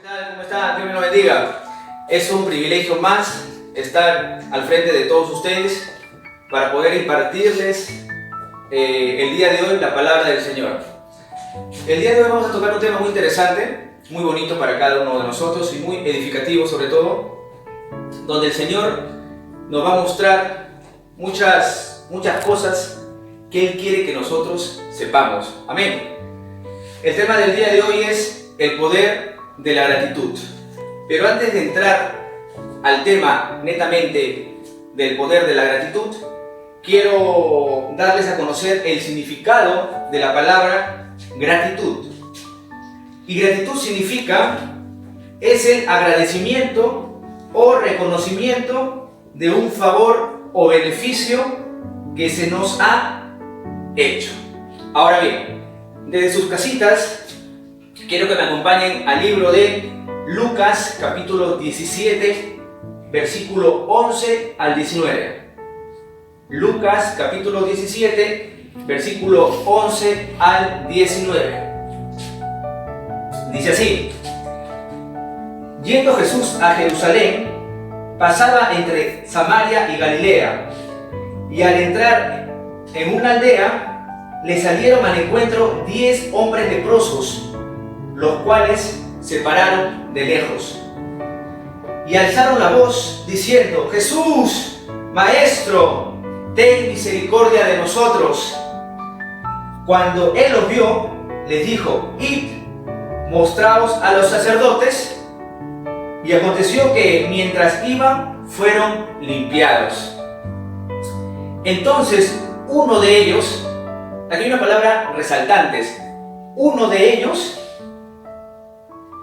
¿Qué tal? ¿Cómo están? Dios me lo bendiga. Es un privilegio más estar al frente de todos ustedes para poder impartirles el día de hoy la palabra del Señor. El día de hoy vamos a tocar un tema muy interesante, muy bonito para cada uno de nosotros y muy edificativo sobre todo, donde el Señor nos va a mostrar muchas cosas que Él quiere que nosotros sepamos. Amén. El tema del día de hoy es el poder de la gratitud. Pero antes de entrar al tema netamente del poder de la gratitud, quiero darles a conocer el significado de la palabra gratitud. Y gratitud significa, es el agradecimiento o reconocimiento de un favor o beneficio que se nos ha hecho. Ahora bien, desde sus casitas, quiero que me acompañen al libro de Lucas, capítulo 17, versículo 11 al 19. Lucas, capítulo 17, versículo 11 al 19. Dice así: Yendo Jesús a Jerusalén, pasaba entre Samaria y Galilea, y al entrar en una aldea, le salieron al encuentro 10 hombres leprosos, los cuales se pararon de lejos y alzaron la voz diciendo: Jesús, Maestro, ten misericordia de nosotros. Cuando él los vio, les dijo: Id, mostraos a los sacerdotes. Y aconteció que mientras iban, fueron limpiados. Entonces uno de ellos, aquí hay una palabra resaltantes, uno de ellos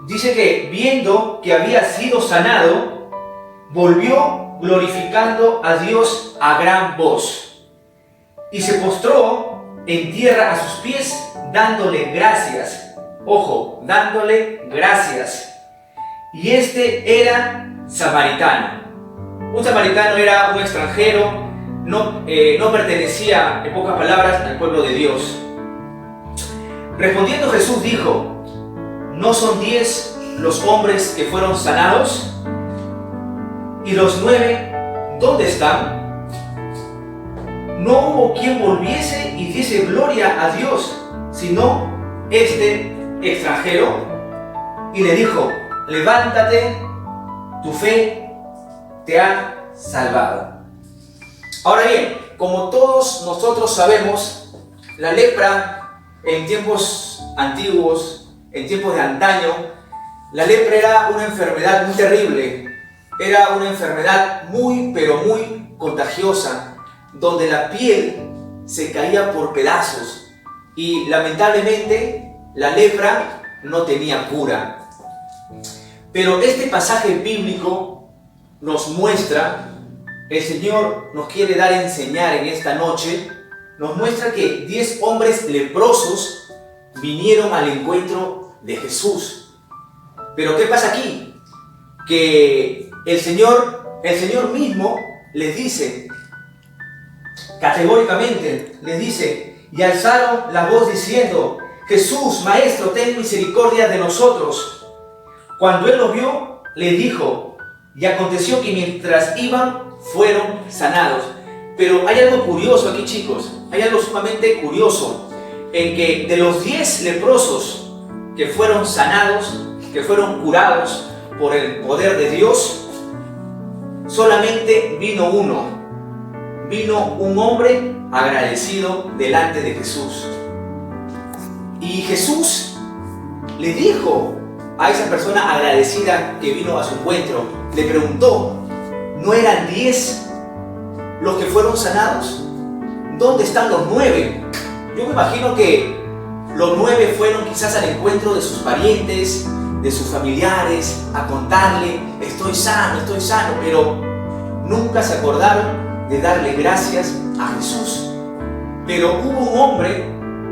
dice que viendo que había sido sanado, volvió glorificando a Dios a gran voz y se postró en tierra a sus pies dándole gracias. Ojo, dándole gracias. Y este era samaritano. Un samaritano era un extranjero, no pertenecía, en pocas palabras, al pueblo de Dios. Respondiendo Jesús dijo: ¿No son 10 los hombres que fueron sanados? ¿Y los 9 dónde están? No hubo quien volviese y diese gloria a Dios, sino este extranjero. Y le dijo: levántate, tu fe te ha salvado. Ahora bien, como todos nosotros sabemos, la lepra en tiempos antiguos, en tiempos de antaño, la lepra era una enfermedad muy terrible, era una enfermedad muy, pero muy contagiosa, donde la piel se caía por pedazos y lamentablemente la lepra no tenía cura. Pero este pasaje bíblico nos muestra, el Señor nos quiere dar a enseñar en esta noche, nos muestra que 10 hombres leprosos vinieron al encuentro de Jesús. Pero ¿qué pasa aquí? Que el Señor mismo les dice, categóricamente, les dice: y alzaron la voz diciendo: Jesús, Maestro, ten misericordia de nosotros. Cuando él lo vio, le dijo, y aconteció que mientras iban, fueron sanados. Pero hay algo curioso aquí, chicos, hay algo sumamente curioso, en que de los 10 leprosos que fueron sanados, que fueron curados por el poder de Dios, solamente vino uno. Vino un hombre agradecido delante de Jesús. Y Jesús le dijo a esa persona agradecida que vino a su encuentro, le preguntó: ¿no eran 10 los que fueron sanados? ¿Dónde están los 9? Yo me imagino que los 9 fueron quizás al encuentro de sus parientes, de sus familiares, a contarle: estoy sano, pero nunca se acordaron de darle gracias a Jesús. Pero hubo un hombre,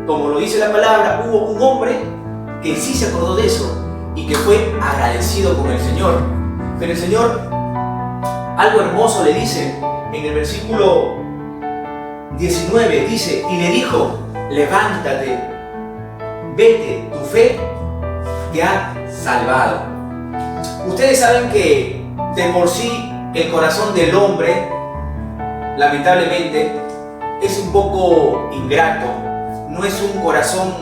como lo dice la palabra, hubo un hombre que sí se acordó de eso y que fue agradecido con el Señor. Pero el Señor algo hermoso le dice en el versículo 19, dice: y le dijo: levántate, vete, tu fe te ha salvado. Ustedes saben que de por sí el corazón del hombre, lamentablemente, es un poco ingrato, no es un corazón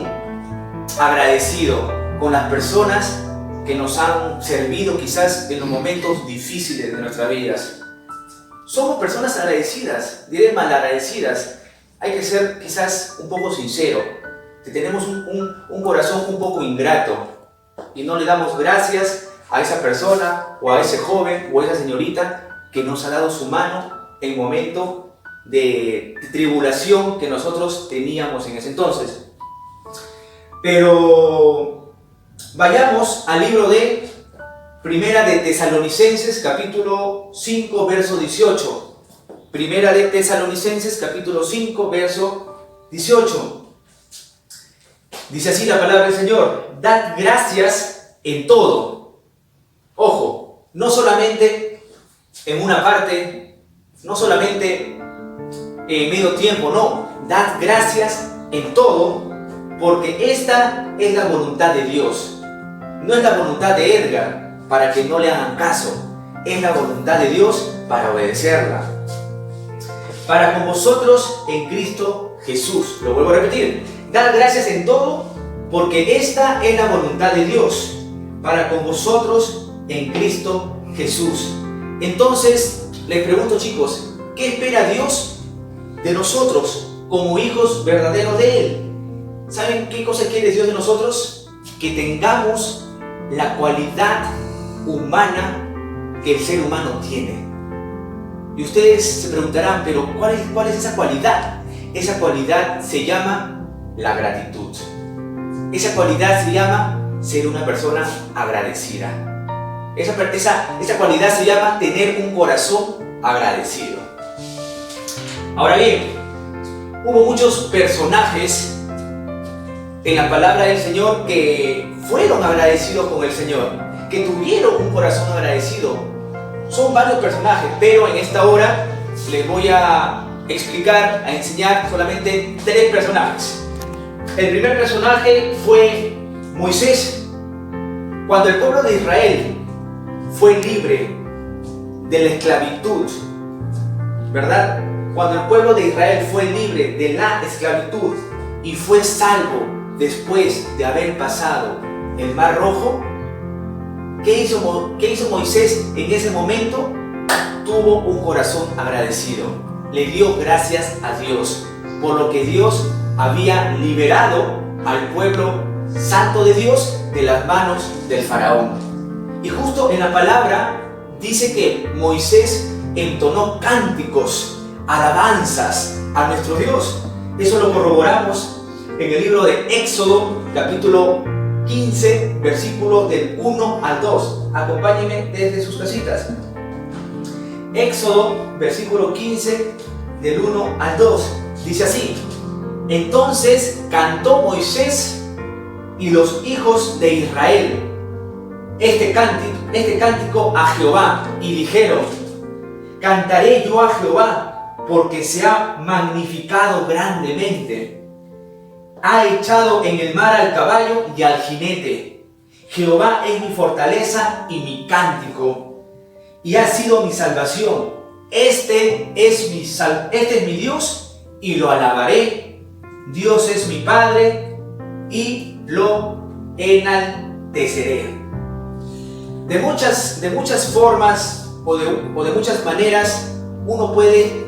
agradecido con las personas que nos han servido quizás en los momentos difíciles de nuestras vidas. Somos personas agradecidas, diré malagradecidas. Hay que ser quizás un poco sincero, que tenemos un corazón un poco ingrato y no le damos gracias a esa persona o a ese joven o a esa señorita que nos ha dado su mano en el momento de tribulación que nosotros teníamos en ese entonces. Pero vayamos al libro de Primera de Tesalonicenses, capítulo 5, verso 18. Primera de Tesalonicenses, capítulo 5, verso 18. Dice así la palabra del Señor: dad gracias en todo. Ojo, no solamente en una parte, no solamente en medio tiempo, no. Dad gracias en todo, porque esta es la voluntad de Dios. No es la voluntad de Edgar para que no le hagan caso. Es la voluntad de Dios para obedecerla. Para con vosotros en Cristo Jesús. Lo vuelvo a repetir. Dad gracias en todo, porque esta es la voluntad de Dios para con vosotros en Cristo Jesús. Entonces, les pregunto, chicos, ¿qué espera Dios de nosotros como hijos verdaderos de Él? ¿Saben qué cosa quiere Dios de nosotros? Que tengamos la cualidad humana que el ser humano tiene. Y ustedes se preguntarán, pero ¿cuál es esa cualidad? Esa cualidad se llama la gratitud. Esa cualidad se llama ser una persona agradecida. Esa cualidad se llama tener un corazón agradecido. Ahora bien, hubo muchos personajes en la palabra del Señor que fueron agradecidos con el Señor, que tuvieron un corazón agradecido. Son varios personajes, pero en esta hora les voy a explicar, a enseñar solamente 3 personajes. El primer personaje fue Moisés. Cuando el pueblo de Israel fue libre de la esclavitud, ¿verdad? Cuando el pueblo de Israel fue libre de la esclavitud y fue salvo después de haber pasado el Mar Rojo, ¿qué hizo Moisés en ese momento? Tuvo un corazón agradecido. Le dio gracias a Dios por lo que Dios había liberado al pueblo santo de Dios de las manos del faraón. Y justo en la palabra dice que Moisés entonó cánticos, alabanzas a nuestro Dios. Eso lo corroboramos en el libro de Éxodo, capítulo 15, versículo del 1 al 2. Acompáñenme desde sus casitas. Éxodo, versículo 15, del 1 al 2. Dice así: entonces cantó Moisés y los hijos de Israel este cántico a Jehová, y dijeron: cantaré yo a Jehová, porque se ha magnificado grandemente. Ha echado en el mar al caballo y al jinete. Jehová es mi fortaleza y mi cántico, y ha sido mi salvación. Este es mi Dios, y lo alabaré. Dios es mi Padre, y lo enalteceré. De muchas formas o de muchas maneras uno puede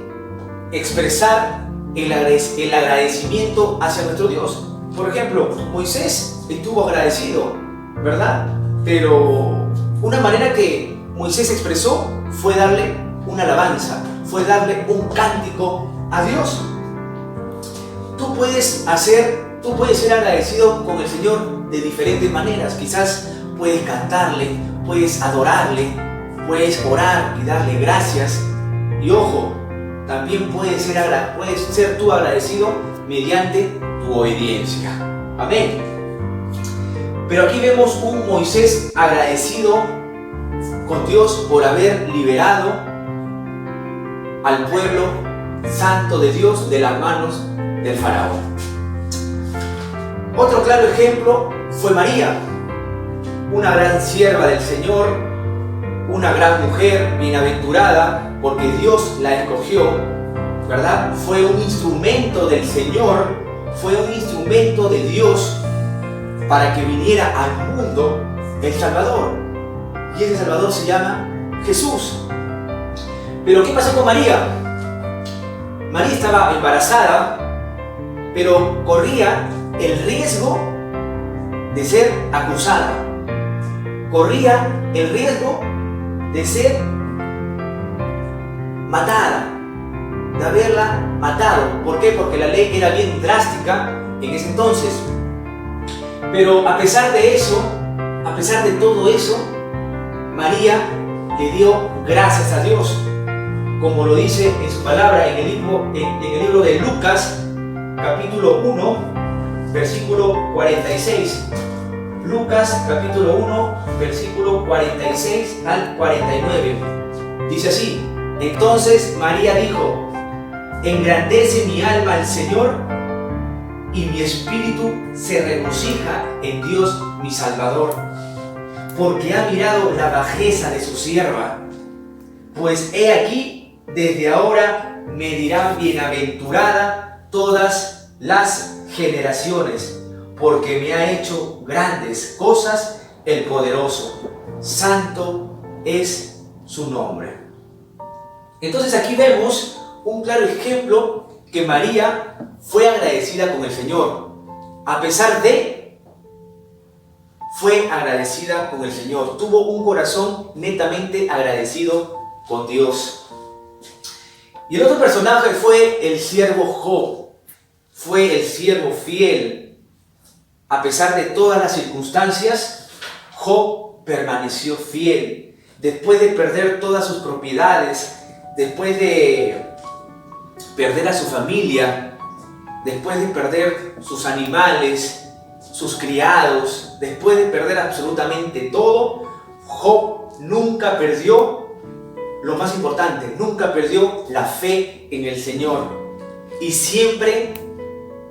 expresar el agradecimiento hacia nuestro Dios. Por ejemplo, Moisés estuvo agradecido, ¿verdad? Pero una manera que Moisés expresó fue darle una alabanza, fue darle un cántico a Dios. Tú puedes ser agradecido con el Señor de diferentes maneras. Quizás puedes cantarle, puedes adorarle, puedes orar y darle gracias. Y ojo, también puedes ser tú agradecido mediante tu obediencia. Amén. Pero aquí vemos un Moisés agradecido con Dios por haber liberado al pueblo santo de Dios de las manos del faraón. Otro claro ejemplo fue María, una gran sierva del Señor una gran mujer, bienaventurada, porque Dios la escogió, ¿verdad? Fue un instrumento del Señor, fue un instrumento de Dios para que viniera al mundo el Salvador. Y ese Salvador se llama Jesús. Pero ¿qué pasó con María? María estaba embarazada, pero corría el riesgo de ser acusada. Corría el riesgo de ser matada, de haberla matado. ¿Por qué? Porque la ley era bien drástica en ese entonces. Pero a pesar de eso, a pesar de todo eso, María le dio gracias a Dios, como lo dice en su palabra en el libro de Lucas, capítulo 1, versículo 46. Lucas, capítulo 1, versículo 46 al 49. Dice así: entonces María dijo: engrandece mi alma al Señor, y mi espíritu se regocija en Dios mi Salvador, porque ha mirado la bajeza de su sierva. Pues he aquí, desde ahora me dirán bienaventurada todas las generaciones, porque me ha hecho grandes cosas el poderoso. Santo es su nombre. Entonces aquí vemos un claro ejemplo que María fue agradecida con el Señor. A pesar de, fue agradecida con el Señor. Tuvo un corazón netamente agradecido con Dios. Y el otro personaje fue el siervo Job. Fue el siervo fiel. A pesar de todas las circunstancias, Job permaneció fiel. Después de perder todas sus propiedades, después de perder a su familia, después de perder sus animales, sus criados, después de perder absolutamente todo, Job nunca perdió lo más importante, nunca perdió la fe en el Señor, y siempre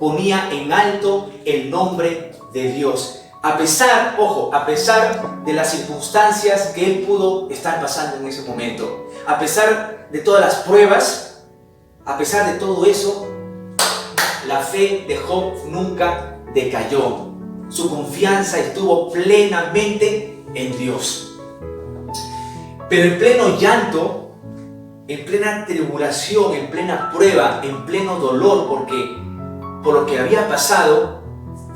ponía en alto el nombre de Dios. A pesar, ojo, a pesar de las circunstancias que él pudo estar pasando en ese momento, a pesar de todas las pruebas, a pesar de todo eso, la fe de Job nunca decayó. Su confianza estuvo plenamente en Dios. Pero en pleno llanto, en plena tribulación, en plena prueba, en pleno dolor, porque por lo que había pasado,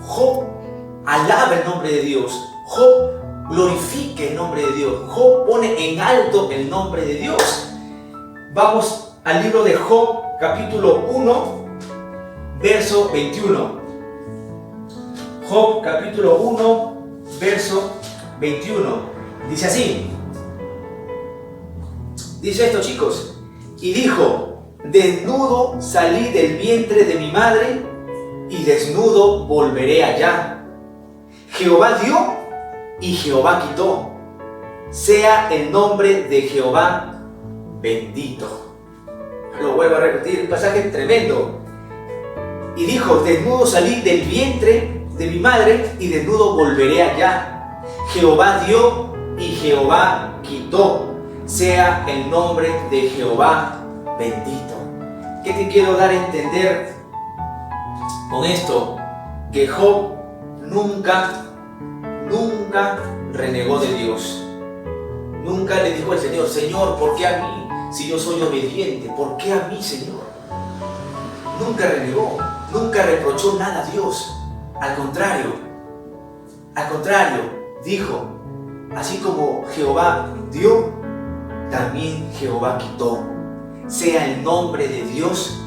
Job alaba el nombre de Dios. Job glorifica el nombre de Dios. Job pone en alto el nombre de Dios. Vamos al libro de Job, capítulo 1, verso 21. Job, capítulo 1, verso 21. Dice así. Dice esto, chicos. Y dijo: desnudo salí del vientre de mi madre, y desnudo volveré allá. Jehová dio y Jehová quitó. Sea el nombre de Jehová bendito. Lo vuelvo a repetir, un pasaje tremendo. Y dijo: desnudo salí del vientre de mi madre, y desnudo volveré allá. Jehová dio y Jehová quitó. Sea el nombre de Jehová bendito. ¿Qué te quiero dar a entender con esto? Que Job nunca renegó de Dios. Nunca le dijo al Señor: Señor, ¿por qué a mí? Si yo soy obediente, ¿por qué a mí, Señor? Nunca renegó, nunca reprochó nada a Dios. Al contrario, dijo: así como Jehová dio, también Jehová quitó. Sea el nombre de Dios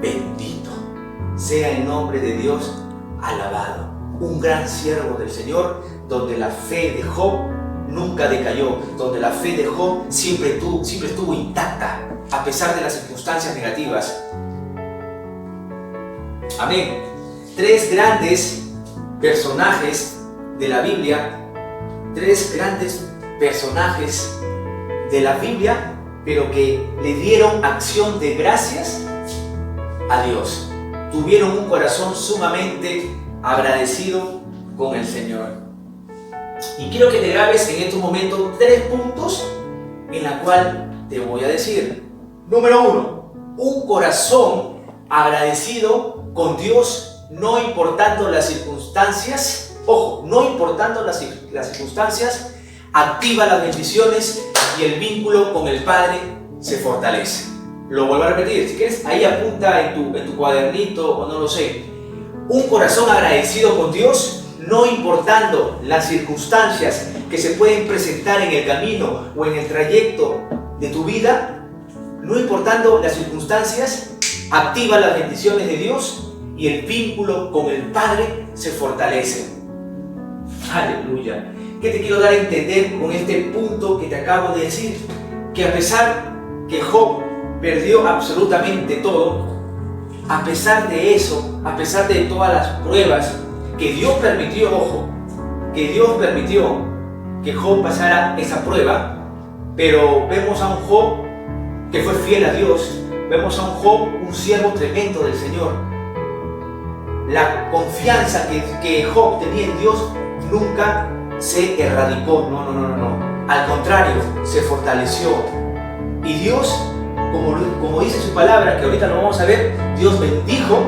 bendito. Sea el nombre de Dios alabado. Un gran siervo del Señor, donde la fe de Job nunca decayó, donde la fe de Job siempre estuvo intacta, a pesar de las circunstancias negativas. Amén. Tres grandes personajes de la Biblia, pero que le dieron acción de gracias a Dios. Tuvieron un corazón sumamente agradecido con el Señor. Y quiero que te grabes en estos momentos 3 puntos en la cual te voy a decir. Número 1, un corazón agradecido con Dios, no importando las circunstancias. Ojo, no importando las circunstancias, activa las bendiciones y el vínculo con el Padre se fortalece. Lo vuelvo a repetir, si quieres ahí apunta en tu cuadernito o no lo sé. Un corazón agradecido con Dios, no importando las circunstancias que se pueden presentar en el camino o en el trayecto de tu vida, no importando las circunstancias, activa las bendiciones de Dios y el vínculo con el Padre se fortalece. Aleluya. ¿Qué te quiero dar a entender con este punto que te acabo de decir? Que a pesar que Job perdió absolutamente todo, a pesar de eso, a pesar de todas las pruebas que Dios permitió, ojo, que Dios permitió que Job pasara esa prueba, pero vemos a un Job que fue fiel a Dios, vemos a un Job, un siervo tremendo del Señor. La confianza que Job tenía en Dios nunca se erradicó, no. Al contrario, se fortaleció. Y Dios, como dice su palabra, que ahorita lo vamos a ver, Dios bendijo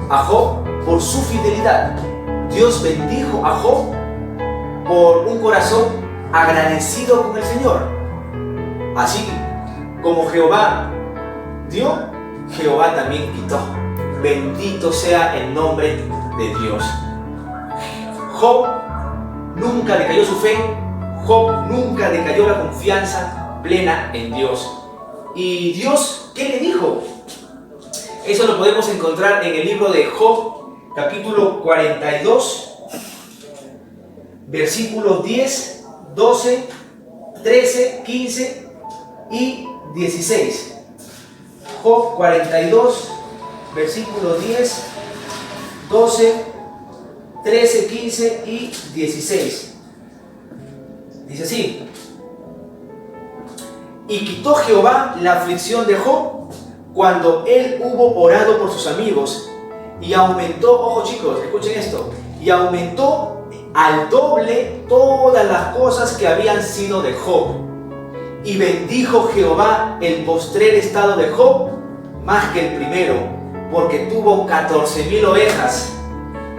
a Job por su fidelidad. Dios bendijo a Job por un corazón agradecido con el Señor. Así como Jehová dio, Jehová también quitó. Bendito sea el nombre de Dios. Job nunca decayó su fe, Job nunca decayó la confianza plena en Dios. ¿Y Dios qué le dijo? Eso lo podemos encontrar en el libro de Job, capítulo 42, versículos 10, 12, 13, 15 y 16. Job 42, versículos 10, 12, 13, 15 y 16. Dice así: y quitó Jehová la aflicción de Job cuando él hubo orado por sus amigos, y aumentó, ojo chicos, escuchen esto, y aumentó al doble todas las cosas que habían sido de Job. Y bendijo Jehová el postrer estado de Job más que el primero, porque tuvo 14,000 ovejas,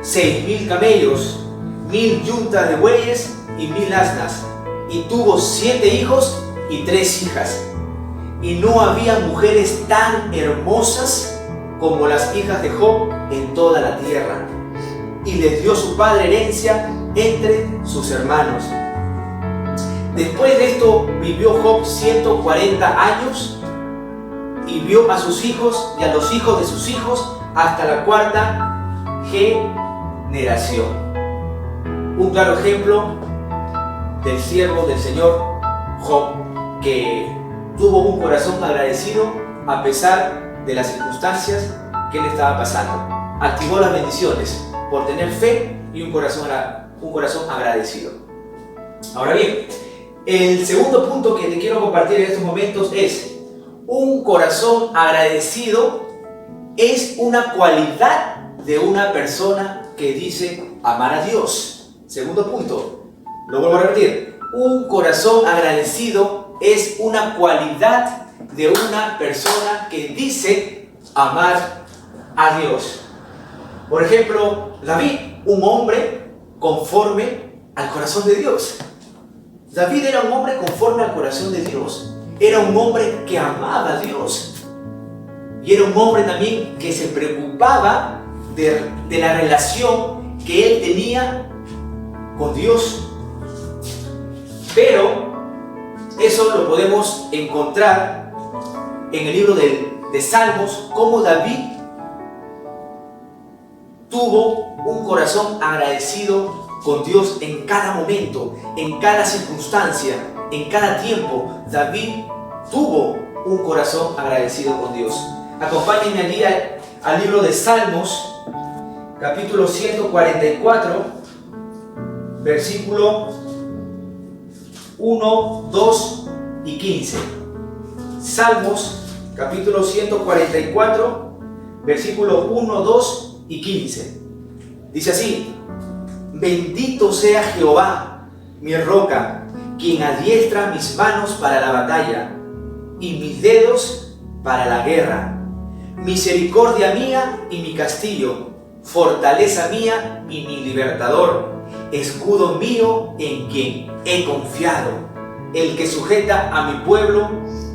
6,000 camellos, 1,000 yuntas de bueyes y 1,000 asnas, y tuvo 7 hijos y 3 hijas. Y no había mujeres tan hermosas como las hijas de Job en toda la tierra. Y les dio su padre herencia entre sus hermanos. Después de esto vivió Job 140 años y vio a sus hijos y a los hijos de sus hijos hasta la 4ª generación. Un claro ejemplo del siervo del Señor Job, que tuvo un corazón agradecido a pesar de las circunstancias que le estaba pasando. Activó las bendiciones por tener fe y un corazón agradecido. Ahora bien, el segundo punto que te quiero compartir en estos momentos es: un corazón agradecido es una cualidad de una persona que dice amar a Dios. Segundo punto, lo vuelvo a repetir: un corazón agradecido es una cualidad de una persona que dice amar a Dios. Por ejemplo, David, un hombre conforme al corazón de Dios. David era un hombre conforme al corazón de Dios. Era un hombre que amaba a Dios. Y era un hombre también que se preocupaba de la relación que él tenía con Dios. Pero eso lo podemos encontrar en el libro de Salmos, cómo David tuvo un corazón agradecido con Dios en cada momento, en cada circunstancia, en cada tiempo. David tuvo un corazón agradecido con Dios. Acompáñenme allí al libro de Salmos, capítulo 144, versículo 1, 2 y 15. Salmos, capítulo 144, versículo 1, 2 y 15. Dice así: bendito sea Jehová, mi roca, quien adiestra mis manos para la batalla y mis dedos para la guerra. Misericordia mía y mi castillo, fortaleza mía y mi libertador, escudo mío en quien he confiado, el que sujeta a mi pueblo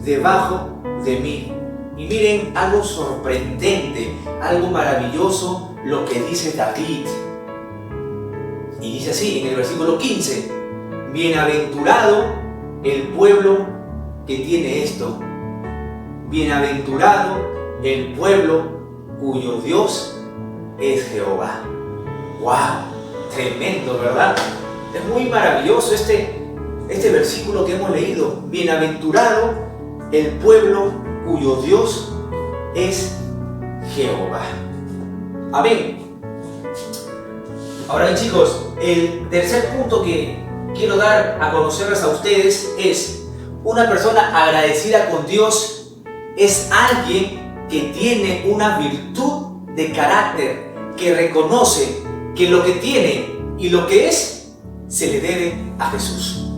debajo de mí. Y miren algo sorprendente, algo maravilloso lo que dice David. Y dice así en el versículo 15: bienaventurado el pueblo que tiene esto, bienaventurado el pueblo cuyo Dios es Jehová. ¡Wow! Tremendo, ¿verdad? Es muy maravilloso este versículo que hemos leído. Bienaventurado el pueblo cuyo Dios es Jehová. Amén. Ahora bien, chicos, el tercer punto que quiero dar a conocerles a ustedes es: una persona agradecida con Dios es alguien que tiene una virtud de carácter, que reconoce que lo que tiene y lo que es se le debe a Jesús.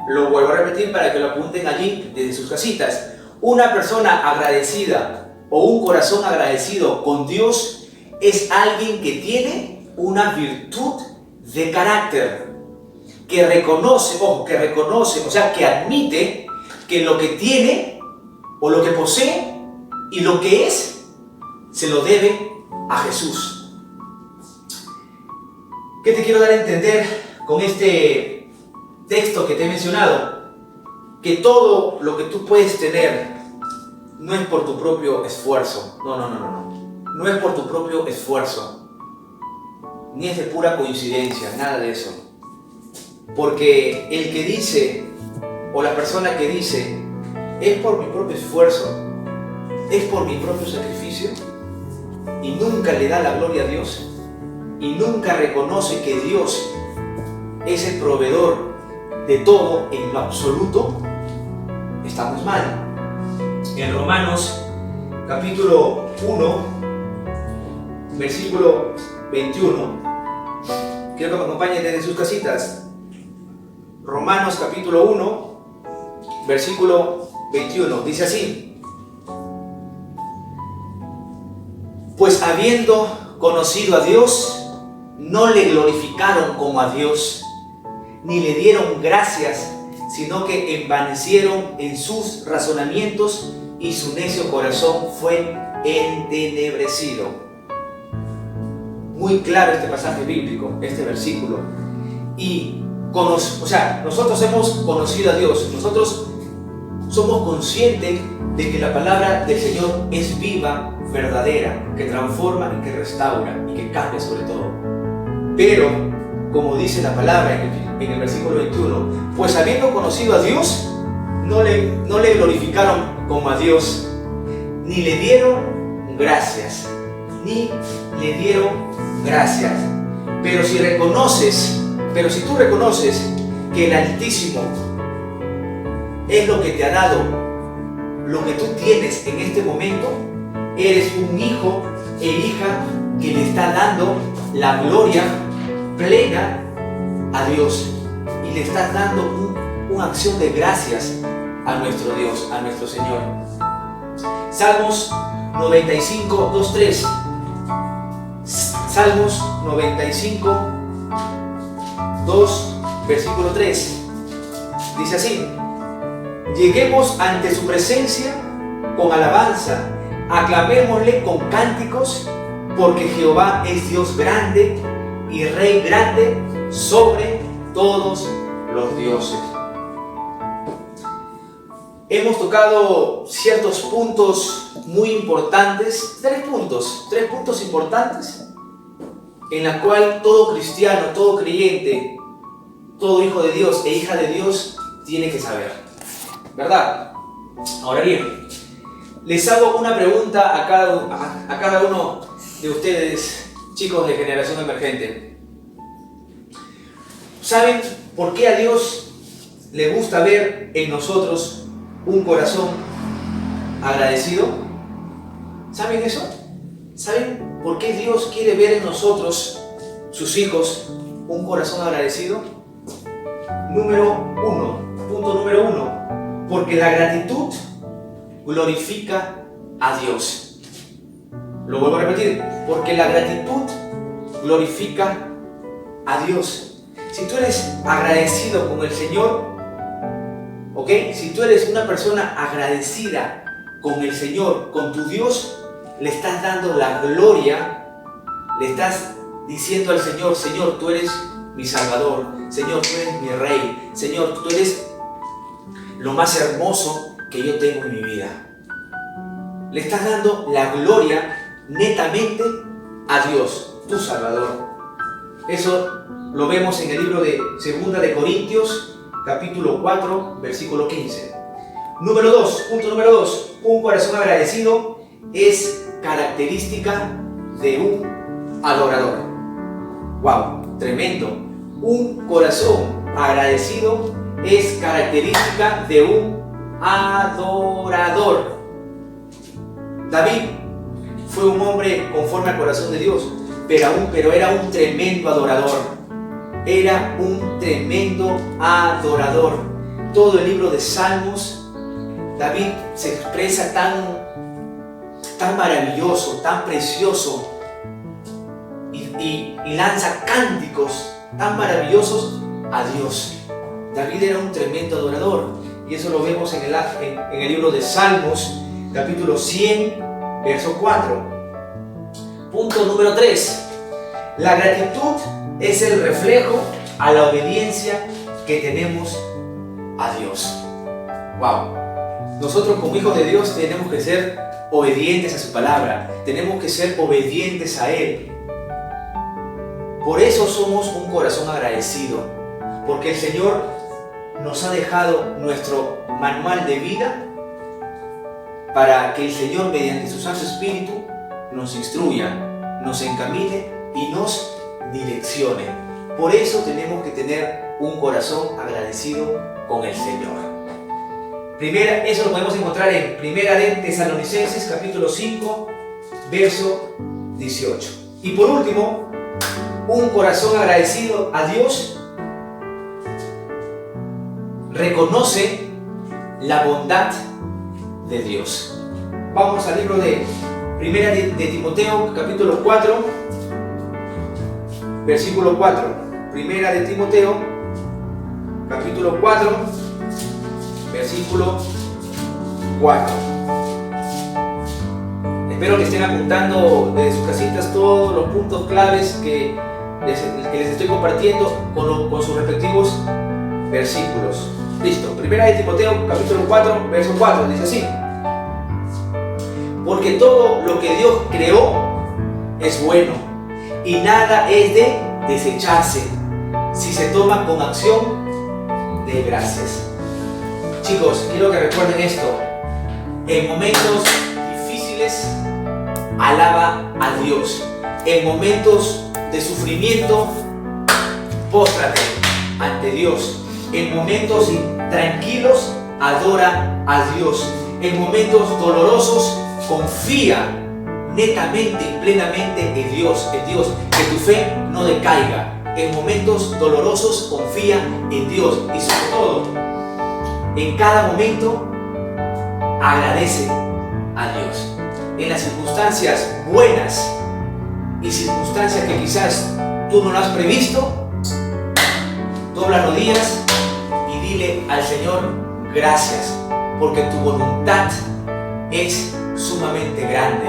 Lo vuelvo a repetir para que lo apunten allí desde sus casitas. Una persona agradecida o un corazón agradecido con Dios es alguien que tiene una virtud de carácter, que reconoce, o sea, que admite que lo que tiene o lo que posee y lo que es se lo debe a Jesús. ¿Qué te quiero dar a entender con este texto que te he mencionado? Que todo lo que tú puedes tener no es por tu propio esfuerzo. No es por tu propio esfuerzo, ni es de pura coincidencia, nada de eso. Porque el que dice, o la persona que dice, es por mi propio esfuerzo, es por mi propio sacrificio, y nunca le da la gloria a Dios, y nunca reconoce que Dios es el proveedor de todo en lo absoluto, estamos mal. En Romanos capítulo 1, versículo 21, quiero que me acompañen desde sus casitas. Romanos capítulo 1, versículo 21, dice así: pues habiendo conocido a Dios, no le glorificaron como a Dios, ni le dieron gracias, sino que envanecieron en sus razonamientos y su necio corazón fue entenebrecido. Muy claro este pasaje bíblico, este versículo. Y nosotros hemos conocido a Dios, nosotros somos conscientes de que la palabra del Señor es viva, verdadera, que transforma y que restaura y que cambia sobre todo. Pero, como dice la palabra en el versículo 21, pues habiendo conocido a Dios, no le glorificaron como a Dios, ni le dieron gracias, Pero si tú reconoces que el Altísimo es lo que te ha dado, lo que tú tienes en este momento, eres un hijo e hija que le está dando la gloria plena a Dios y le estás dando una acción de gracias a nuestro Dios, a nuestro Señor. Salmos 95, 2, 3. Salmos 95, 2, versículo 3. Dice así: lleguemos ante su presencia con alabanza, aclamémosle con cánticos, porque Jehová es Dios grande y Rey grande sobre todos los dioses. Hemos tocado ciertos puntos muy importantes, tres puntos importantes, en la cual todo cristiano, todo creyente, todo hijo de Dios e hija de Dios tiene que saber, ¿verdad? Ahora bien, les hago una pregunta a cada uno de ustedes, chicos de Generación Emergente. ¿Saben por qué a Dios le gusta ver en nosotros un corazón agradecido? ¿Saben eso? ¿Saben por qué Dios quiere ver en nosotros, sus hijos, un corazón agradecido? punto número uno, porque la gratitud glorifica a Dios. Lo vuelvo a repetir, porque la gratitud glorifica a Dios. Si tú eres agradecido con el Señor, ¿ok? Si tú eres una persona agradecida con el Señor, con tu Dios, le estás dando la gloria, le estás diciendo al Señor: Señor, tú eres mi Salvador, Señor, tú eres mi Rey, Señor, tú eres lo más hermoso que yo tengo en mi vida. Le estás dando la gloria netamente a Dios, tu Salvador. Eso lo vemos en el libro de 2 de Corintios, capítulo 4, versículo 15. Punto número 2, un corazón agradecido es característica de un adorador. ¡Wow! Tremendo. Un corazón agradecido es característica de un adorador. David fue un hombre conforme al corazón de Dios, pero era un tremendo adorador. Era un tremendo adorador. Todo el libro de Salmos, David se expresa tan maravilloso, tan precioso, y lanza cánticos tan maravillosos a Dios. David era un tremendo adorador, y eso lo vemos en el libro de Salmos, capítulo 100, verso 4. Punto número 3. La gratitud es el reflejo a la obediencia que tenemos a Dios. ¡Wow! Nosotros como hijos de Dios tenemos que ser obedientes a su palabra, tenemos que ser obedientes a Él. Por eso somos un corazón agradecido, porque el Señor nos ha dejado nuestro manual de vida para que el Señor, mediante su Santo Espíritu, nos instruya, nos encamine y nos direccione. Por eso tenemos que tener un corazón agradecido con el Señor. Eso lo podemos encontrar en 1 de Tesalonicenses, capítulo 5, verso 18. Y por último, un corazón agradecido a Dios reconoce la bondad de Dios. Vamos al libro de 1 de Timoteo, capítulo 4, versículo 4. 1 de Timoteo, capítulo 4, versículo 4. Espero que estén apuntando desde sus casitas todos los puntos claves que les estoy compartiendo con sus respectivos versículos. Listo. 1 de Timoteo, capítulo 4, verso 4. Dice así: porque todo lo que Dios creó es bueno, y nada es de desecharse si se toma con acción de gracias. Chicos, quiero que recuerden esto: en momentos difíciles, alaba a Dios. En momentos de sufrimiento, póstrate ante Dios. En momentos tranquilos, adora a Dios. En momentos dolorosos, confía netamente y plenamente en Dios, que tu fe no decaiga. En momentos dolorosos, confía en Dios, y sobre todo, en cada momento, agradece a Dios. En las circunstancias buenas y circunstancias que quizás tú no lo has previsto, dobla rodillas y dile al Señor gracias, porque tu voluntad es sumamente grande,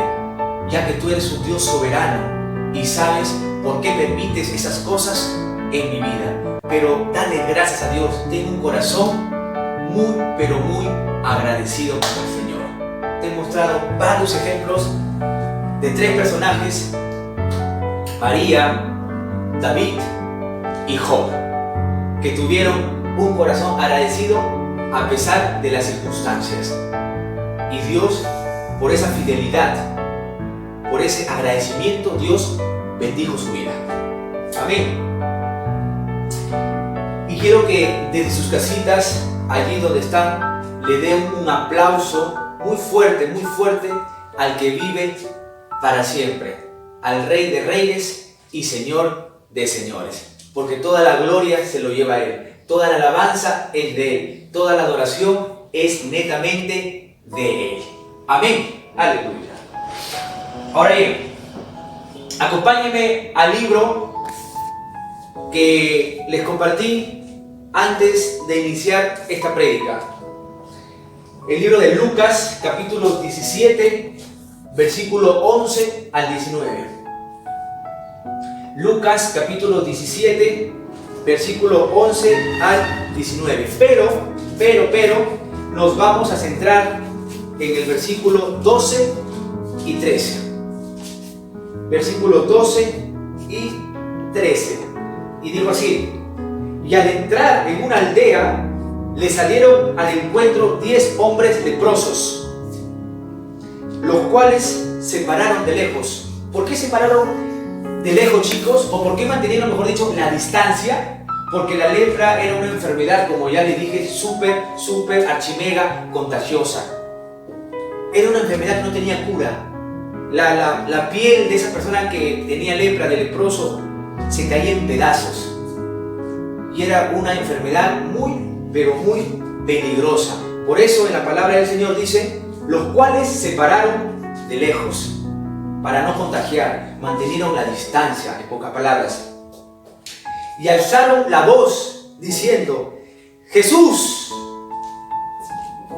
ya que tú eres un Dios soberano y sabes por qué permites esas cosas en mi vida. Pero dale gracias a Dios. Ten un corazón muy, pero muy agradecido con el Señor. Te he mostrado varios ejemplos de 3 personajes: María, David y Job, que tuvieron un corazón agradecido a pesar de las circunstancias. Y Dios, por esa fidelidad, por ese agradecimiento, Dios bendijo su vida. Amén. Y quiero que desde sus casitas, allí donde están, le den un aplauso muy fuerte al que vive para siempre, al Rey de Reyes y Señor de Señores, porque toda la gloria se lo lleva a Él. toda la alabanza es de Él, toda la adoración es netamente de Él. Amén. Aleluya. Ahora bien, acompáñenme al libro que les compartí antes de iniciar esta prédica. El libro de Lucas, capítulo 17, versículo 11 al 19. Lucas, capítulo 17, versículo 11 al 19. Pero, nos vamos a centrar en el versículo 12 y 13. Versículo 12 y 13. Y digo así: y al entrar en una aldea, le salieron al encuentro 10 hombres leprosos, los cuales se pararon de lejos. ¿Por qué se pararon de lejos, chicos? ¿O por qué mantenieron, mejor dicho, la distancia? Porque la lepra era una enfermedad, como ya les dije, súper archimega contagiosa. Era una enfermedad que no tenía cura. La piel de esa persona que tenía lepra, de leproso, se caía en pedazos. Y era una enfermedad pero muy peligrosa. Por eso en la palabra del Señor dice: los cuales se pararon de lejos para no contagiar, mantenieron la distancia, en pocas palabras. Y alzaron la voz diciendo: Jesús.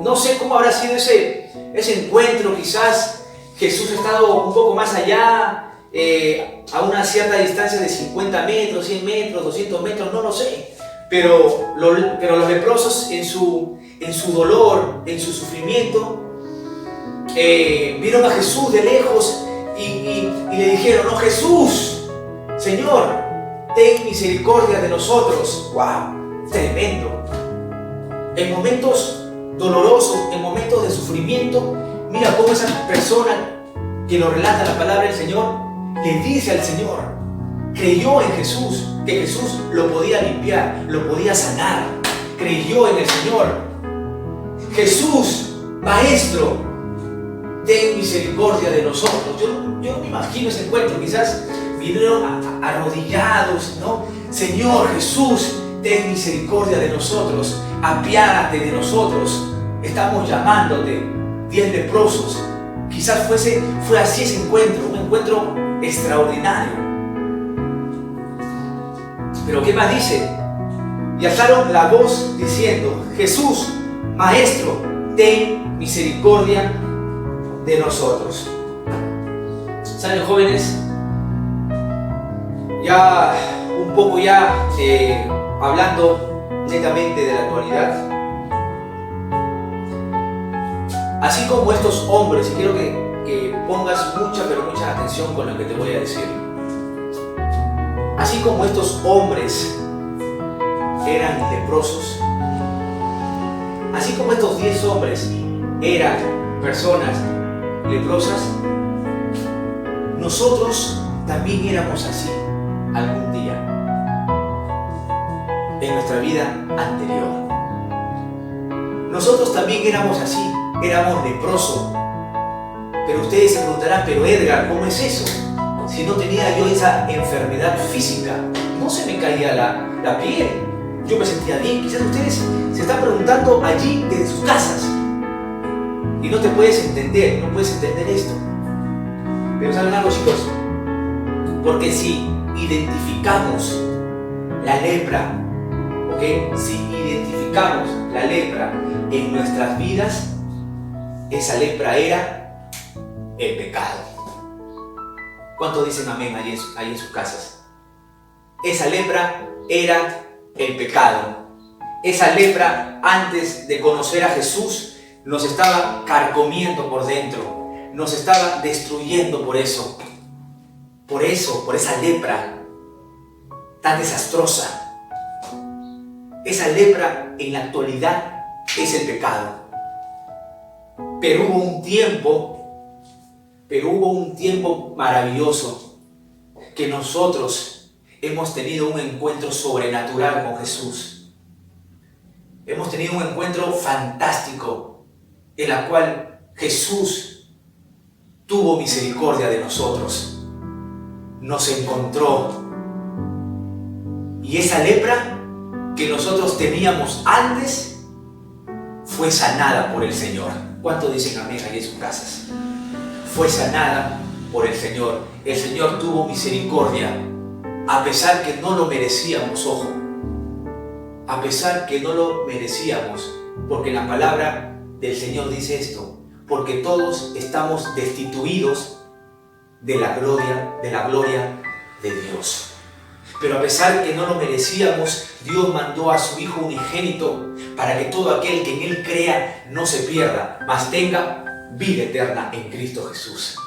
No sé cómo habrá sido ese encuentro. Quizás Jesús ha estado un poco más allá, a una cierta distancia de 50 metros, 100 metros, 200 metros, no lo sé. Pero los leprosos en su dolor, en su sufrimiento, vieron a Jesús de lejos y le dijeron: no, Jesús, Señor, ten misericordia de nosotros. ¡Wow! Tremendo. En momentos dolorosos, en momentos de sufrimiento, mira cómo esa persona que lo relata la palabra del Señor le dice al Señor, creyó en Jesús, que Jesús lo podía limpiar, lo podía sanar. Creyó en el Señor. Jesús, Maestro, ten misericordia de nosotros. Yo no me imagino ese encuentro. Quizás vinieron arrodillados, ¿no? Señor Jesús, ten misericordia de nosotros. Apiádate de nosotros. Estamos llamándote. 10 leprosos. Quizás fue así ese encuentro, un encuentro extraordinario. Pero ¿qué más dice? Y alzaron la voz diciendo: Jesús, Maestro, ten misericordia de nosotros. ¿Saben, jóvenes? Ya un poco hablando netamente de la actualidad. Así como estos hombres, y quiero que pongas mucha atención con lo que te voy a decir. Así como estos hombres eran leprosos, así como estos 10 hombres eran personas leprosas, nosotros también éramos así algún día en nuestra vida anterior. Nosotros también éramos así, éramos leprosos. Pero ustedes se preguntarán: pero Edgar, ¿cómo es eso? Si no tenía yo esa enfermedad física, no se me caía la piel, yo me sentía bien. Quizás ustedes se están preguntando allí desde sus casas y no te puedes entender, no puedes entender esto. Pero ¿saben algo, chicos? Porque si identificamos la lepra, ¿ok? Si identificamos la lepra en nuestras vidas, esa lepra era el pecado. ¿Cuántos dicen amén ahí en sus casas? Esa lepra era el pecado. Esa lepra, antes de conocer a Jesús, nos estaba carcomiendo por dentro, nos estaba destruyendo por esa lepra tan desastrosa. Esa lepra en la actualidad es el pecado. Pero hubo un tiempo maravilloso que nosotros hemos tenido un encuentro sobrenatural con Jesús. Hemos tenido un encuentro fantástico en el cual Jesús tuvo misericordia de nosotros, nos encontró, y esa lepra que nosotros teníamos antes fue sanada por el Señor. ¿Cuántos dicen amén ahí en sus casas? Fue sanada por el Señor. El Señor tuvo misericordia, a pesar que no lo merecíamos, ojo. A pesar que no lo merecíamos, porque la palabra del Señor dice esto, porque todos estamos destituidos de la gloria de Dios. Pero a pesar que no lo merecíamos, Dios mandó a su Hijo unigénito para que todo aquel que en Él crea no se pierda, mas tenga vida eterna en Cristo Jesús.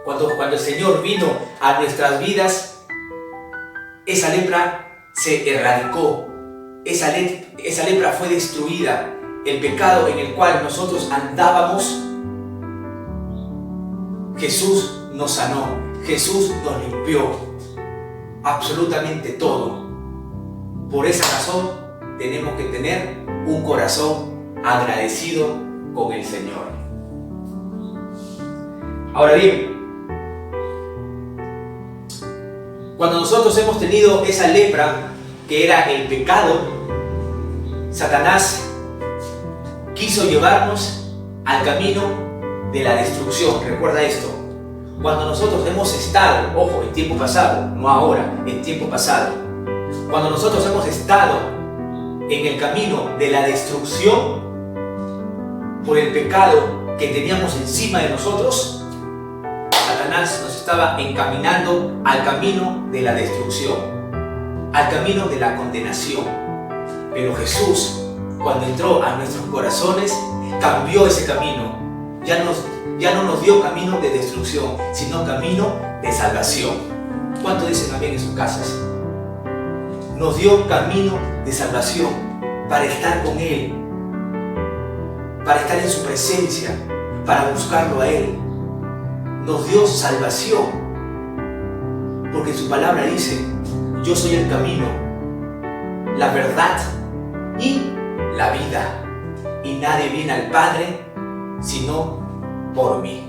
Cuando el Señor vino a nuestras vidas, esa lepra se erradicó, esa lepra fue destruida. El pecado en el cual nosotros andábamos, Jesús nos sanó, Jesús nos limpió absolutamente todo. Por esa razón tenemos que tener un corazón agradecido con el Señor. Ahora bien, cuando nosotros hemos tenido esa lepra que era el pecado, Satanás quiso llevarnos al camino de la destrucción. Recuerda esto. Cuando nosotros hemos estado, ojo, en tiempo pasado, no ahora, en tiempo pasado. Cuando nosotros hemos estado en el camino de la destrucción por el pecado que teníamos encima de nosotros, Satanás nos estaba encaminando al camino de la destrucción, al camino de la condenación. Pero Jesús, cuando entró a nuestros corazones, cambió ese camino. Ya no nos dio camino de destrucción, sino camino de salvación. ¿Cuántos dicen amén en sus casas? Nos dio camino de salvación para estar con Él, para estar en su presencia, para buscarlo a Él. Nos dio salvación, porque su palabra dice: yo soy el camino, la verdad y la vida, y nadie viene al Padre sino por mí.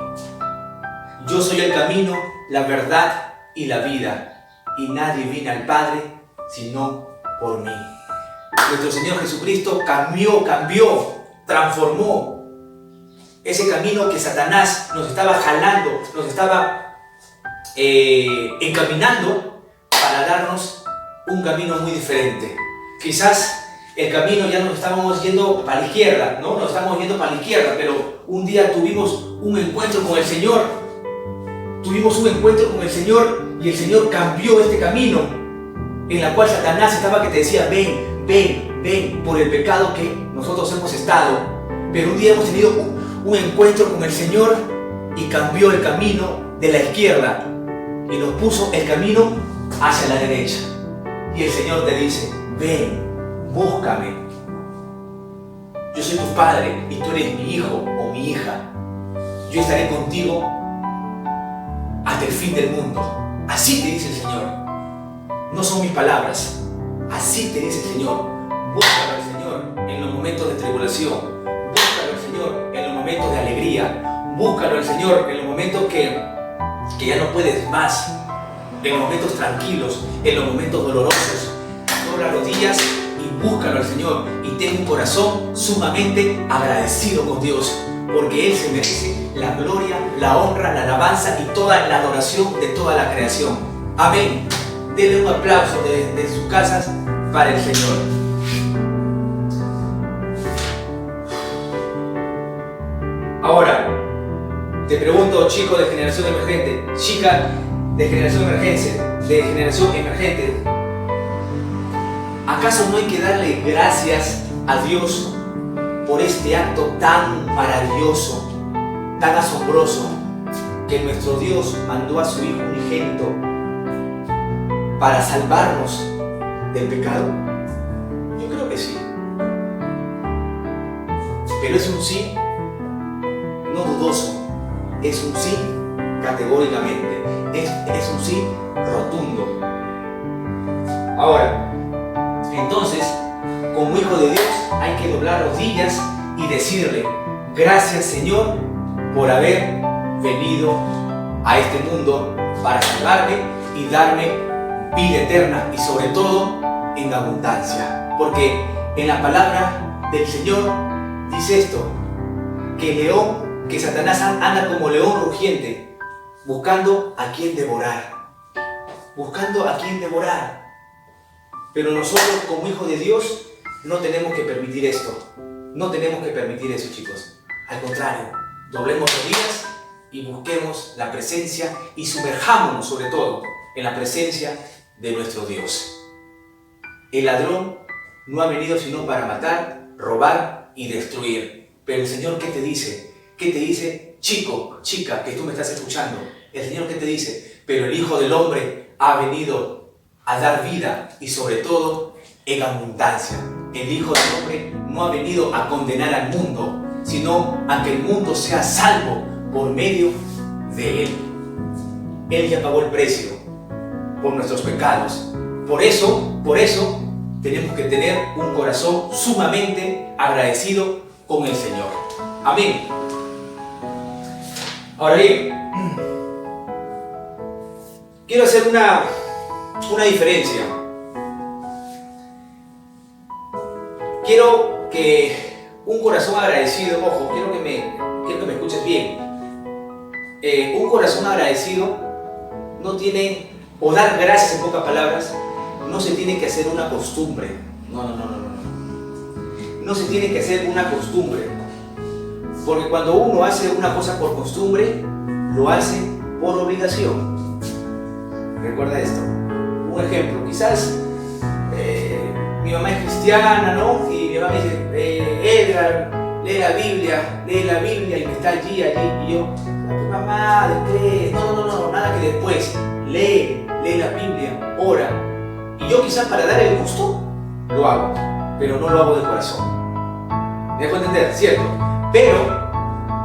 Yo soy el camino, la verdad y la vida, y nadie viene al Padre sino por mí. Nuestro Señor Jesucristo cambió, transformó ese camino que Satanás nos estaba jalando, nos estaba encaminando para darnos un camino muy diferente. Quizás el camino ya nos estábamos yendo para la izquierda, ¿no? Nos estábamos yendo para la izquierda, pero un día tuvimos un encuentro con el Señor. Y el Señor cambió este camino en la cual Satanás estaba que te decía: ven, por el pecado que nosotros hemos estado. Pero un día hemos tenido un encuentro con el Señor y cambió el camino de la izquierda y nos puso el camino hacia la derecha. Y el Señor te dice: ven, búscame. Yo soy tu padre y tú eres mi hijo o mi hija. Yo estaré contigo hasta el fin del mundo. Así te dice el Señor. No son mis palabras. Así te dice el Señor. Búscalo al Señor en los momentos de tribulación. Búscalo al Señor en los momentos de alegría. Búscalo al Señor en los momentos que ya no puedes más. En los momentos tranquilos, en los momentos dolorosos. Dobla rodillas y búscalo al Señor. Y ten un corazón sumamente agradecido con Dios. Porque Él se merece la gloria, la honra, la alabanza y toda la adoración de toda la creación. Amén. Denle un aplauso de sus casas para el Señor. Ahora, te pregunto, chico de generación emergente, chica de generación emergente, ¿acaso no hay que darle gracias a Dios por este acto tan maravilloso, tan asombroso, que nuestro Dios mandó a su Hijo unigénito para salvarnos del pecado? Yo creo que sí. Pero es un sí no dudoso, es un sí categóricamente, es un sí rotundo. Ahora, entonces, como hijo de Dios hay que doblar rodillas y decirle: gracias, Señor, por haber venido a este mundo para salvarme y darme vida eterna y sobre todo en abundancia. Porque en la palabra del Señor dice esto, que Satanás anda como león rugiente, buscando a quien devorar. Buscando a quien devorar. Pero nosotros, como hijos de Dios, no tenemos que permitir esto. No tenemos que permitir eso, chicos. Al contrario, doblemos rodillas y busquemos la presencia y sumerjámonos, sobre todo, en la presencia de nuestro Dios. El ladrón no ha venido sino para matar, robar y destruir. Pero el Señor, ¿qué te dice? ¿Qué te dice, chico, chica, que tú me estás escuchando? El Señor, ¿qué te dice? Pero el Hijo del Hombre ha venido a dar vida y sobre todo en abundancia. El Hijo del Hombre no ha venido a condenar al mundo, sino a que el mundo sea salvo por medio de Él. Él ya pagó el precio por nuestros pecados. Por eso tenemos que tener un corazón sumamente agradecido con el Señor. Amén. Ahora bien, quiero hacer una diferencia. Quiero que un corazón agradecido, ojo, quiero que me escuches bien. Un corazón agradecido no tiene, o dar gracias en pocas palabras, no se tiene que hacer una costumbre. No se tiene que hacer una costumbre. Porque cuando uno hace una cosa por costumbre, lo hace por obligación. Recuerda esto. Un ejemplo, quizás mi mamá es cristiana, ¿no? Y mi mamá me dice, Edgar, lee la Biblia, y me está allí, y yo, tu mamá, después, no, nada que después, lee la Biblia, ora. Y yo quizás para dar el gusto, lo hago, pero no lo hago de corazón. ¿Me dejo entender? ¿Cierto? Pero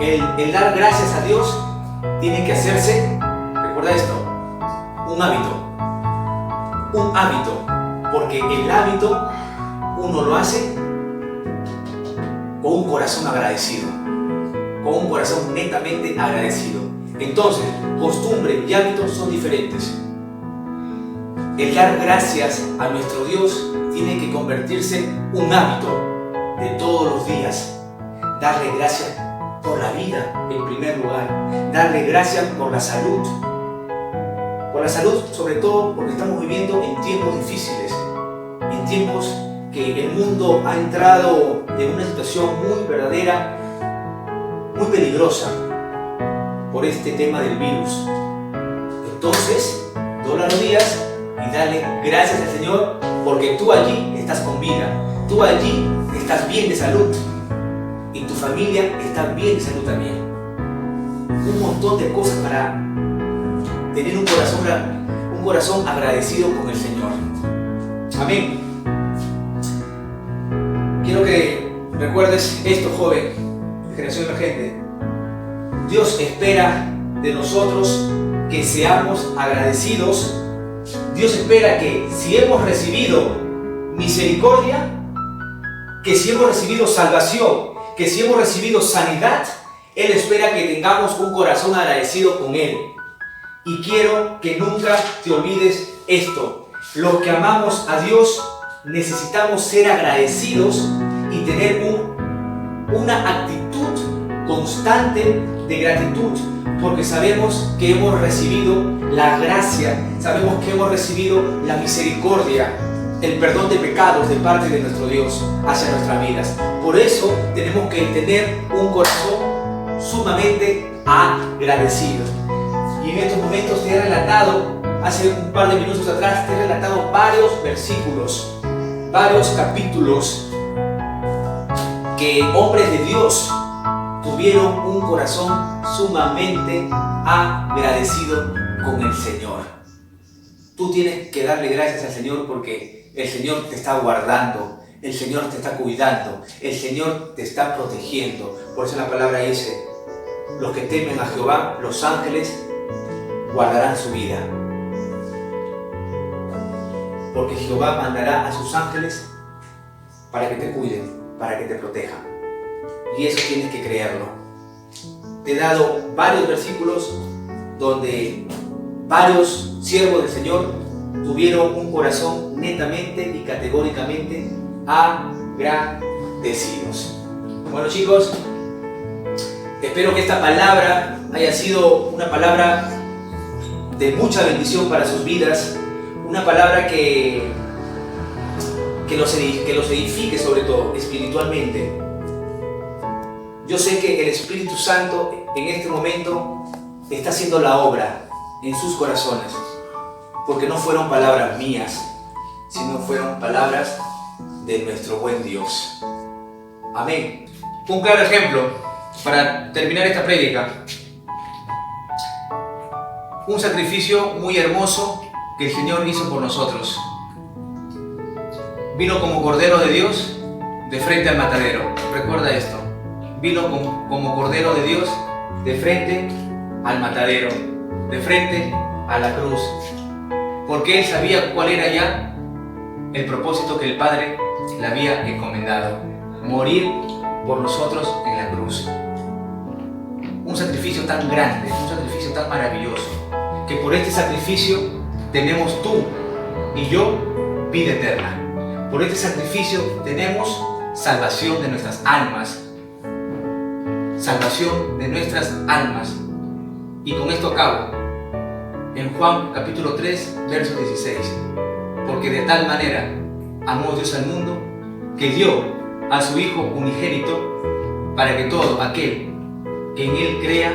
el dar gracias a Dios tiene que hacerse, recuerda esto, un hábito, porque el hábito uno lo hace con un corazón agradecido, con un corazón netamente agradecido. Entonces, costumbre y hábitos son diferentes. El dar gracias a nuestro Dios tiene que convertirse en un hábito de todos los días. Darle gracias por la vida en primer lugar, darle gracias por la salud. Por la salud, sobre todo porque estamos viviendo en tiempos difíciles, en tiempos que el mundo ha entrado en una situación muy verdadera, muy peligrosa por este tema del virus. Entonces, dobla los días y dale gracias al Señor porque tú allí estás con vida, tú allí estás bien de salud y tu familia está bien de salud también. Un montón de cosas para tener un corazón agradecido con el Señor. Amén. Quiero que recuerdes esto, joven, de generación emergente. Dios espera de nosotros que seamos agradecidos. Dios espera que si hemos recibido misericordia, que si hemos recibido salvación, que si hemos recibido sanidad, Él espera que tengamos un corazón agradecido con Él. Y quiero que nunca te olvides esto. Los que amamos a Dios necesitamos ser agradecidos y tener una actitud constante de gratitud, porque sabemos que hemos recibido la gracia, sabemos que hemos recibido la misericordia, el perdón de pecados de parte de nuestro Dios hacia nuestras vidas. Por eso tenemos que tener un corazón sumamente agradecido. Y en estos momentos te he relatado, hace un par de minutos atrás, te he relatado varios versículos, varios capítulos que hombres de Dios tuvieron un corazón sumamente agradecido con el Señor. Tú tienes que darle gracias al Señor porque el Señor te está guardando, el Señor te está cuidando, el Señor te está protegiendo. Por eso la palabra dice, los que temen a Jehová, los ángeles guardarán su vida. Porque Jehová mandará a sus ángeles para que te cuiden, para que te protejan. Y eso tienes que creerlo. Te he dado varios versículos donde varios siervos del Señor tuvieron un corazón netamente y categóricamente agradecidos. Bueno, chicos, espero que esta palabra haya sido una palabra de mucha bendición para sus vidas, una palabra que los edifique, sobre todo espiritualmente. Yo sé que el Espíritu Santo en este momento está haciendo la obra en sus corazones, porque no fueron palabras mías, sino fueron palabras de nuestro buen Dios. Amén. Un claro ejemplo para terminar esta prédica: un sacrificio muy hermoso que el Señor hizo por nosotros. Vino como Cordero de Dios de frente al matadero. Recuerda esto: vino como Cordero de Dios de frente al matadero, de frente a la cruz, porque Él sabía cuál era ya el propósito que el Padre le había encomendado: morir por nosotros en la cruz. Un sacrificio tan grande, un sacrificio tan maravilloso, que por este sacrificio tenemos tú y yo vida eterna. Por este sacrificio tenemos salvación de nuestras almas. Salvación de nuestras almas. Y con esto acabo. En Juan capítulo 3, verso 16. Porque de tal manera amó Dios al mundo, que dio a su Hijo unigénito, para que todo aquel que en Él crea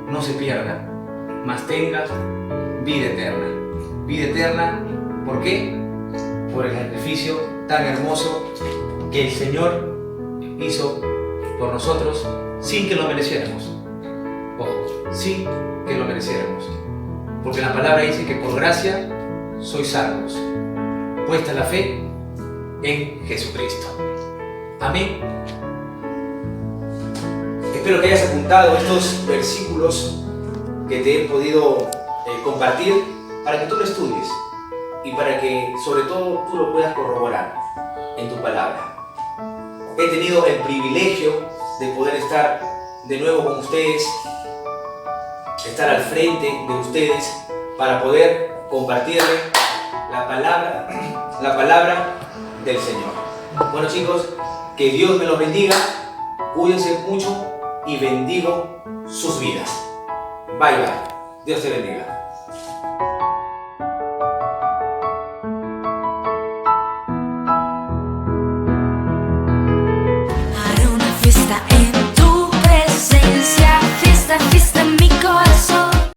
no se pierda, mas tenga vida eterna. Vida eterna, ¿por qué? Por el sacrificio tan hermoso que el Señor hizo por nosotros sin que lo mereciéramos. Ojo, sin que lo mereciéramos. Porque la palabra dice que por gracia sois salvos, puesta la fe en Jesucristo. Amén. Espero que hayas apuntado estos versículos que te he podido compartir para que tú lo estudies y para que sobre todo tú lo puedas corroborar en tu palabra. He tenido el privilegio de poder estar de nuevo con ustedes, estar al frente de ustedes para poder compartirles la palabra del Señor. Bueno, chicos, que Dios me los bendiga, cuídense mucho y bendigo sus vidas. Bye bye. Dios te bendiga.